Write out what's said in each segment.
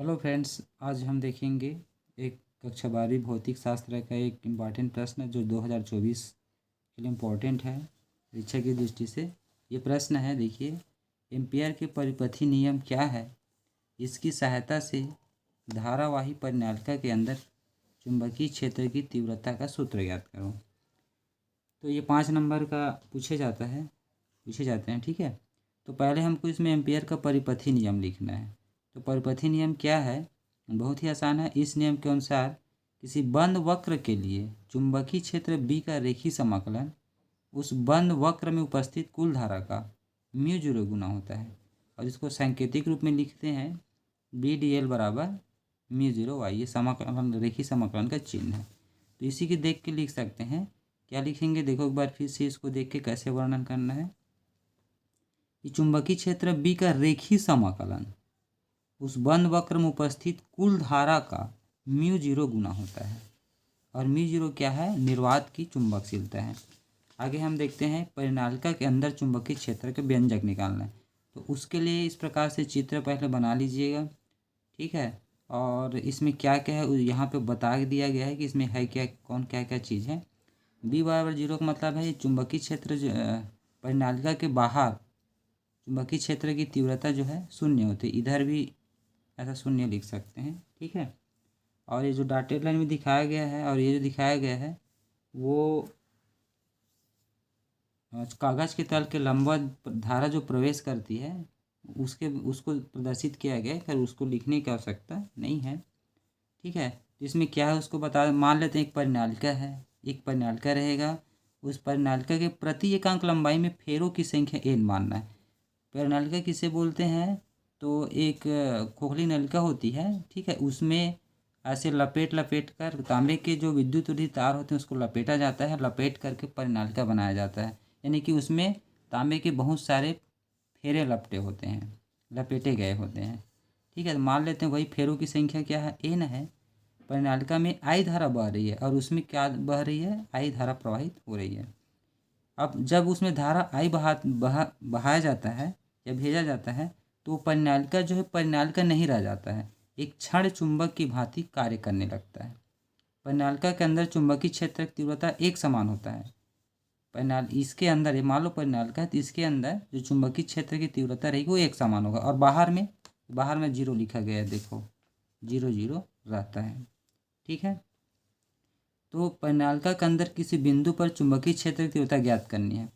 Hello friends, आज हम देखेंगे एक कक्षा 12वीं भौतिक शास्त्र का एक इम्पॉर्टेंट प्रश्न जो 2024 के लिए इम्पोर्टेंट है परीक्षा की दृष्टि से। ये प्रश्न है, देखिए, एम्पियर के परिपथी नियम क्या है? इसकी सहायता से धारावाही परिनालिका के अंदर चुंबकीय क्षेत्र की तीव्रता का सूत्र ज्ञात करो। तो ये 5 नंबर का पूछे जाते हैं, ठीक है। तो पहले हमको इसमें एम्पियर का परिपथी नियम लिखना है। तो परिपथी नियम क्या है? बहुत ही आसान है। इस नियम के अनुसार किसी बंद वक्र के लिए चुंबकीय क्षेत्र B का रेखीय समाकलन उस बंद वक्र में उपस्थित कुल धारा का μ0 गुना होता है, और इसको सांकेतिक रूप में लिखते हैं BdL बराबर μ0y। ये समाकलन, रेखीय समाकलन का चिन्ह है। तो इसी के देख के लिख सकते हैं। क्या लिखेंगे, देखो एक बार फिर से इसको देख के कैसे वर्णन करना है। कि चुंबकीय क्षेत्र B का रेखीय समाकलन उस बंद वक्र में उपस्थित कुल धारा का μ0 गुना होता है, और μ0 क्या है? निर्वात की चुंबकशीलता है। आगे हम देखते हैं, परिनालिका के अंदर चुंबकीय क्षेत्र के व्यंजक निकालना है। तो उसके लिए इस प्रकार से चित्र पहले बना लीजिएगा, ठीक है। और इसमें क्या क्या है यहाँ पे बता दिया गया है कि इसमें है क्या, कौन क्या क्या चीज़ है। B बराबर 0 का मतलब है चुंबकीय क्षेत्र परिनालिका के बाहर चुंबकीय क्षेत्र की तीव्रता जो है शून्य होती है। इधर भी ऐसा शून्य लिख सकते हैं, ठीक है। और ये जो डॉटेड लाइन में दिखाया गया है और ये जो दिखाया गया है वो कागज के तल के लंबवत धारा जो प्रवेश करती है उसको प्रदर्शित किया गया है, फिर उसको लिखने की आवश्यकता नहीं है, ठीक है। तो इसमें क्या है उसको बता, मान लेते हैं एक परिनालिका है, एक परिनालिका रहेगा। उस परिनालिका के प्रति एकांक लंबाई में फेरों की संख्या n मानना है। परिनालिका किसे बोलते हैं? तो एक खोखली नलिका होती है, ठीक है। उसमें ऐसे लपेट लपेट कर तांबे के जो विद्युत रोधी तार होते हैं उसको लपेटा जाता है, लपेट करके परिनालिका बनाया जाता है। यानी कि उसमें तांबे के बहुत सारे फेरे लपेटे गए होते हैं, ठीक है। तो मान लेते हैं वही फेरों की संख्या क्या है? n है। परिनालिका में I धारा बह रही है और उसमें क्या बह रही है? I धारा प्रवाहित हो रही है। अब जब उसमें धारा I बहाया जाता है या भेजा जाता है तो परिनालिका जो है परिनालिका नहीं रह जाता है, एक क्षण चुंबक की भांति कार्य करने लगता है। परिनालिका के अंदर चुंबकीय क्षेत्र की तीव्रता एक समान होता है। इसके अंदर ये मान लो परिनालिका है, तो इसके अंदर जो चुंबकीय क्षेत्र की तीव्रता रहेगी वो एक समान होगा। और बाहर में 0 लिखा गया है, देखो 0 0 रहता है, ठीक है। तो परिनालिका के अंदर किसी बिंदु पर चुंबकीय क्षेत्र की तीव्रता ज्ञात करनी है,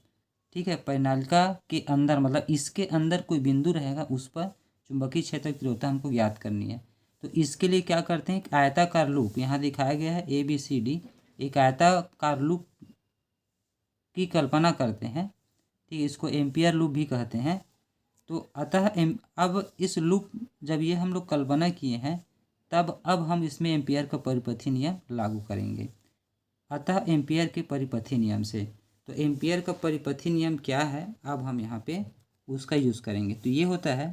ठीक है। परिनालिका के अंदर मतलब इसके अंदर कोई बिंदु रहेगा, उस पर चुंबकीय क्षेत्र की तीव्रता हमको ज्ञात करनी है। तो इसके लिए क्या करते हैं, एक आयताकार लूप यहाँ दिखाया गया है ABCD, एक आयताकार लूप की कल्पना करते हैं, ठीक है। इसको एम्पियर लूप भी कहते हैं। तो अतः अब इस लूप जब ये हम लोग कल्पना किए हैं तब अब हम इसमें एम्पियर का परिपथी नियम लागू करेंगे। अतः एम्पियर के परिपथी नियम से, तो एम्पियर का परिपथी नियम क्या है, अब हम यहाँ पे उसका यूज़ करेंगे। तो ये होता है,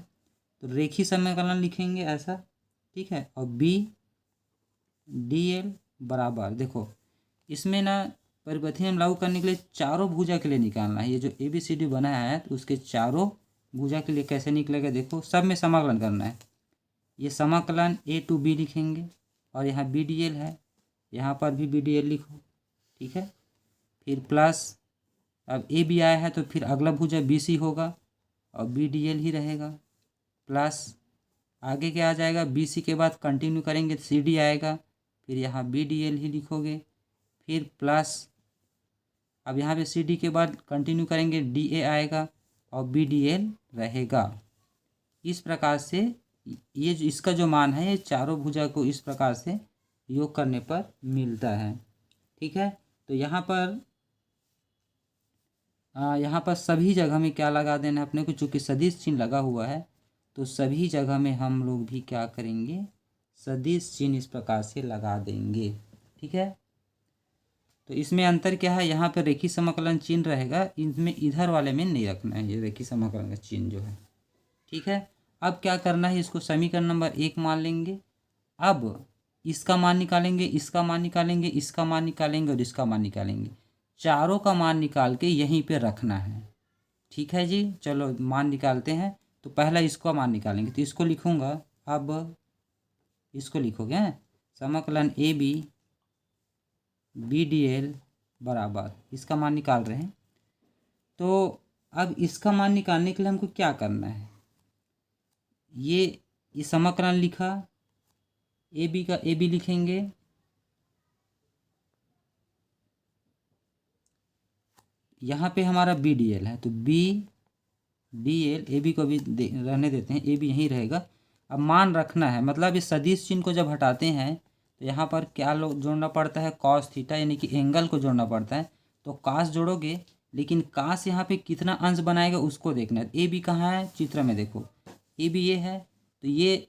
तो रेखीय समाकलन लिखेंगे ऐसा, ठीक है। और BdL बराबर, देखो इसमें ना परिपथी नियम लागू करने के लिए चारों भुजा के लिए निकालना है। ये जो ABCD बना है तो उसके चारों भुजा के लिए कैसे निकलेगा, देखो सब में समाकलन करना है। ये समाकलन A to B लिखेंगे, और यहाँ BdL है, यहाँ पर भी BdL लिखो, ठीक है। फिर प्लस, अब AB आया है तो फिर अगला भुजा BC होगा और BdL ही रहेगा। प्लस आगे क्या आ जाएगा, BC के बाद कंटिन्यू करेंगे तो CD आएगा, फिर यहाँ BdL ही लिखोगे। फिर प्लस अब यहाँ पे CD के बाद कंटिन्यू करेंगे DA आएगा और BdL रहेगा। इस प्रकार से ये जो इसका जो मान है, ये चारों भुजा को इस प्रकार से योग करने पर मिलता है, ठीक है। तो यहाँ पर सभी जगह में क्या लगा देना है अपने को, चूँकि सदिश चिन्ह लगा हुआ है तो सभी जगह में हम लोग भी क्या करेंगे, सदिश चिन्ह इस प्रकार से लगा देंगे, ठीक है। तो इसमें अंतर क्या है, यहाँ पर रेखीय समाकलन चिन्ह रहेगा, इनमें इधर वाले में नहीं रखना है ये रेखीय समाकलन का चिन्ह जो है, ठीक है। अब क्या करना है, इसको समीकरण नंबर 1 मान लेंगे। अब इसका मान निकालेंगे, इसका मान निकालेंगे, इसका मान निकालेंगे और इसका मान निकालेंगे। चारों का मान निकाल के यहीं पे रखना है, ठीक है जी। चलो मान निकालते हैं। तो पहला इसका मान निकालेंगे, तो इसको लिखूंगा अब इसको लिखोगे हैं, समाकलन A B B D L बराबर, इसका मान निकाल रहे हैं। तो अब इसका मान निकालने के लिए हमको क्या करना है, ये समाकलन लिखा, ए बी का ए बी लिखेंगे, यहाँ पे हमारा बी डी एल है तो B D L, A B को भी रहने देते हैं, ए बी यहीं रहेगा। अब मान रखना है, मतलब इस सदिश चिन्ह को जब हटाते हैं तो यहाँ पर क्या जोड़ना पड़ता है, कॉस थीटा, यानी कि एंगल को जोड़ना पड़ता है। तो कास जोड़ोगे, लेकिन कास यहाँ पे कितना अंश बनाएगा उसको देखना है। ए बी कहाँ है चित्र में, देखो ए बी ये है, तो ये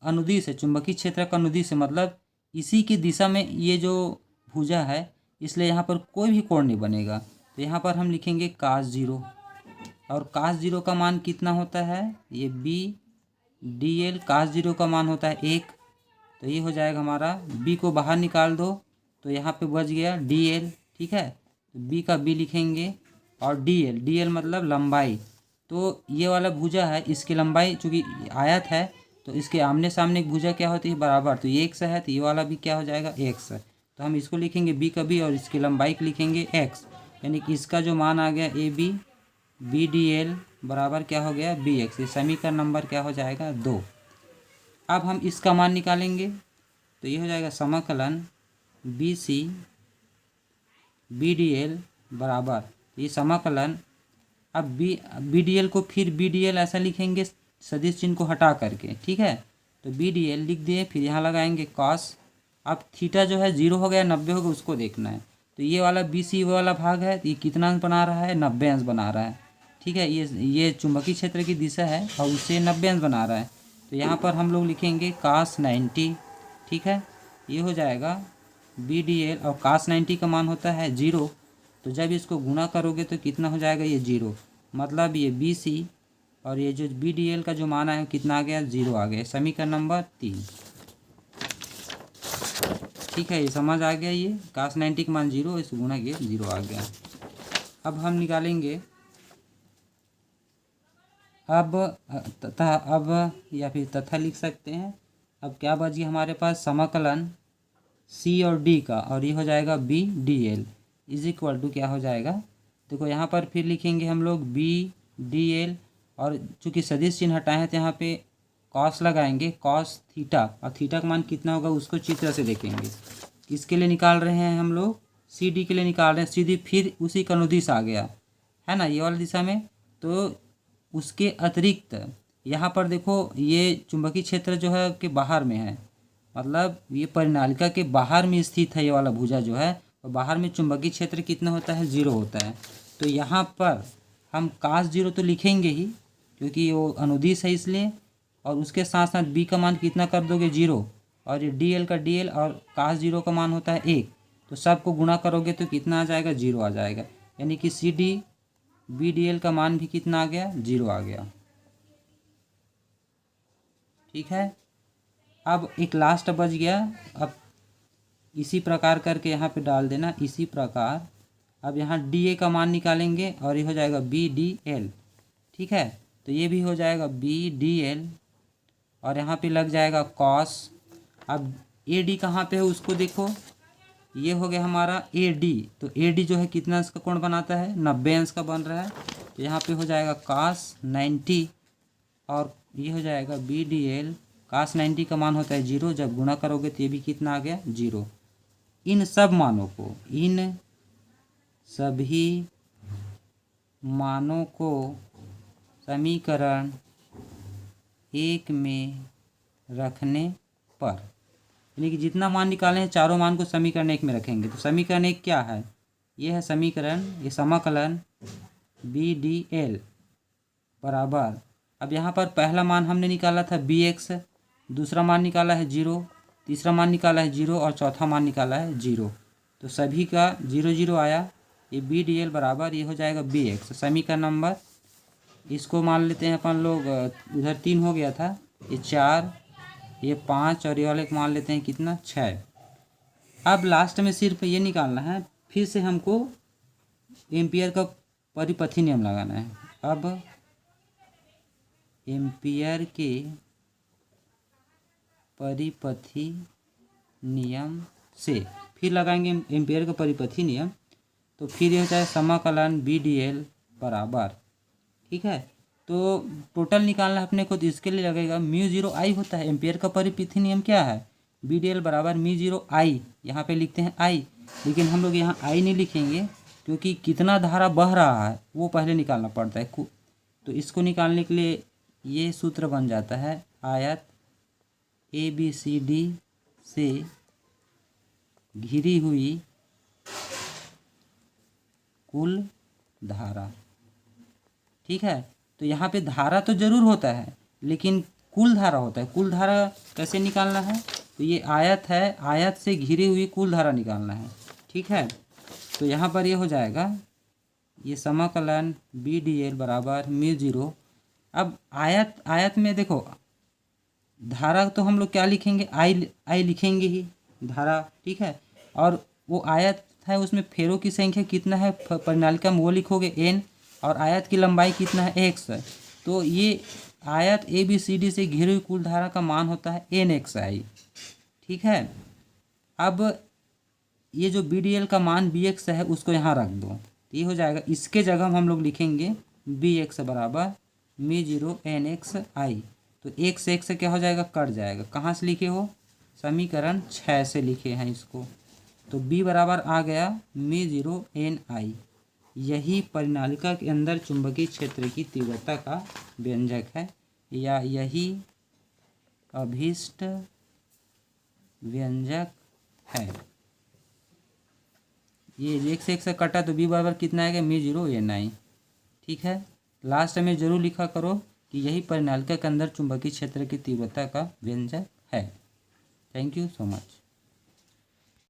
अनुदिश है, चुंबकीय क्षेत्र का अनुदिश है, मतलब इसी की दिशा में ये जो भुजा है, इसलिए यहाँ पर कोई भी कोण नहीं बनेगा। तो यहाँ पर हम लिखेंगे कास जीरो, और कास जीरो का मान कितना होता है, ये B D L cos zero का मान होता है 1। तो ये हो जाएगा हमारा, बी को बाहर निकाल दो तो यहाँ पे बच गया डी एल, ठीक है। तो बी का बी लिखेंगे, और डी एल मतलब लंबाई। तो ये वाला भुजा है, इसकी लंबाई चूँकि आयत है तो इसके आमने सामने एक भुजा क्या होती है, बराबर। तो ये एक्स है, तो ये वाला भी क्या हो जाएगा, एक्स है। तो हम इसको लिखेंगे बी का बी, और इसकी लंबाई को लिखेंगे एक्स, यानी कि इसका जो मान आ गया A B B D L बराबर क्या हो गया, बी एक्स। ये समीकरण नंबर क्या हो जाएगा, 2। अब हम इसका मान निकालेंगे, तो ये हो जाएगा समाकलन B C B D L बराबर, ये समाकलन, अब बी डी एल को फिर बी डी एल ऐसा लिखेंगे सदिश चिन्ह को हटा करके, ठीक है। तो बी डी एल लिख दिए, फिर यहाँ लगाएंगे कॉस। अब थीटा जो है 0 हो गया, 90 हो गया, उसको देखना है। तो ये वाला बी सी वाला भाग है, तो ये कितना अंश बना रहा है, 90 अंश बना रहा है, ठीक है। ये चुंबकीय क्षेत्र की दिशा है और उससे 90 अंश बना रहा है। तो यहाँ पर हम लोग लिखेंगे cos 90, ठीक है। ये हो जाएगा बी डी एल, और cos 90 का मान होता है 0। तो जब इसको गुणा करोगे तो कितना हो जाएगा, ये 0, मतलब ये बी सी और ये जो बी डी एल का जो मान है कितना आ गया, 0 आ गया। समीकरण नंबर 3, ठीक है। ये समझ आ गया, ये cos 90 का मान 0, इस गुणा के 0 आ गया। अब हम निकालेंगे, अब तथा, अब या फिर तथा लिख सकते हैं। अब क्या बच गया हमारे पास, समाकलन सी और डी का, और ये हो जाएगा B D L is equal to क्या हो जाएगा, देखो यहाँ पर फिर लिखेंगे हम लोग बी डी एल, और चूँकि सदिश चिन्ह हटाए हैं तो यहाँ पे कॉस लगाएंगे, कॉस थीटा, और थीटा का मान कितना होगा उसको चित्र से देखेंगे। किसके लिए निकाल रहे हैं हम लोग, सी डी के लिए निकाल रहे हैं। सीधी फिर उसी का अनुदिश आ गया है ना, ये वाली दिशा में। तो उसके अतिरिक्त यहाँ पर देखो, ये चुंबकीय क्षेत्र जो है कि बाहर में है, मतलब ये परिनालिका के बाहर में स्थित है ये वाला भुजा जो है, और बाहर में चुंबकीय क्षेत्र कितना होता है, 0 होता है। तो यहाँ पर हम cos 0 तो लिखेंगे ही, क्योंकि वो अनुदिश है इसलिए, और उसके साथ साथ b का मान कितना कर दोगे, 0, और ये dl का dl, और cos 0 का मान होता है 1। तो सबको गुणा करोगे तो कितना आ जाएगा, 0 आ जाएगा, यानी कि C D B D L का मान भी कितना आ गया, 0 आ गया, ठीक है। अब एक लास्ट बच गया, अब इसी प्रकार करके यहाँ पे डाल देना, इसी प्रकार। अब यहाँ डी ए का मान निकालेंगे, और ये हो जाएगा बी डी एल, ठीक है। तो ये भी हो जाएगा बी डी एल, और यहाँ पे लग जाएगा कॉस। अब ए डी कहाँ पे है उसको देखो, ये हो गया हमारा ए डी। तो ए डी जो है कितना अंश का कोण बनाता है, 90 अंश का बन रहा है। तो यहाँ पे हो जाएगा cos 90, और ये हो जाएगा बी डी एल, cos 90 का मान होता है 0, जब गुणा करोगे तो ये भी कितना आ गया, 0। इन सब मानों को, इन सभी मानों को समीकरण 1 में रखने पर, यानी कि जितना मान निकाले हैं चारों मान को समीकरण 1 में रखेंगे। तो समीकरण 1 क्या है, ये है समीकरण, ये समाकलन बी डी एल बराबर। अब यहाँ पर पहला मान हमने निकाला था बी एक्स, दूसरा मान निकाला है 0, तीसरा मान निकाला है 0, और चौथा मान निकाला है 0। तो सभी का 0 0 आया। ये बी डी एल बराबर, ये हो जाएगा बी एक्स। समीकरण नंबर, इसको मान लेते हैं अपन लोग, उधर 3 हो गया था, ये 4, ये 5, और ये वाले को मान लेते हैं कितना, 6। अब लास्ट में सिर्फ ये निकालना है, फिर से हमको एम्पियर का परिपथी नियम लगाना है। अब एम्पियर के परिपथी नियम से, फिर लगाएंगे एम्पियर का परिपथी नियम, तो फिर ये होता है समाकलन BdL बराबर, ठीक है। तो टोटल निकालना है अपने को, तो इसके लिए लगेगा μ0I होता है। एम्पियर का परिपथी नियम क्या है? BdL बराबर μ0I, यहाँ पे लिखते हैं I, लेकिन हम लोग यहाँ I नहीं लिखेंगे क्योंकि कितना धारा बह रहा है वो पहले निकालना पड़ता है। तो इसको निकालने के लिए ये सूत्र बन जाता है, आयत ABCD से घिरी हुई कुल धारा, ठीक है। तो यहाँ पे धारा तो जरूर होता है लेकिन कुल धारा होता है। कुल धारा कैसे निकालना है? तो ये आयत है, आयत से घिरी हुई कुल धारा निकालना है, ठीक है। तो यहाँ पर ये हो जाएगा, ये समाकलन BdL बराबर μ0। अब आयत में देखो धारा तो हम लोग क्या लिखेंगे? I लिखेंगे ही धारा, ठीक है। और वो आयत है, उसमें फेरों की संख्या कितना है परिनालिका में वो लिखोगे n, और आयत की लंबाई कितना है x। तो ये आयत ABCD से घिरी हुई कुल धारा का मान होता है nxi, ठीक है। अब ये जो BdL का मान Bx है उसको यहाँ रख दो, ये हो जाएगा। इसके जगह हम लोग लिखेंगे Bx बराबर μ0 nxi। तो एक से एक से क्या हो जाएगा? कट जाएगा। कहाँ से लिखे हो? समीकरण 6 से लिखे हैं इसको। तो B बराबर आ गया μ0 ni। यही परिनालिका के अंदर चुंबकीय क्षेत्र की तीव्रता का व्यंजक है, या यही अभीष्ट व्यंजक है। ये एक से एक से कटा तो B बराबर कितना आएगा? μ0 ni, ठीक है। लास्ट में जरूर लिखा करो कि यही परिनालिका के अंदर चुंबकीय क्षेत्र की तीव्रता का व्यंजक है। Thank you so much.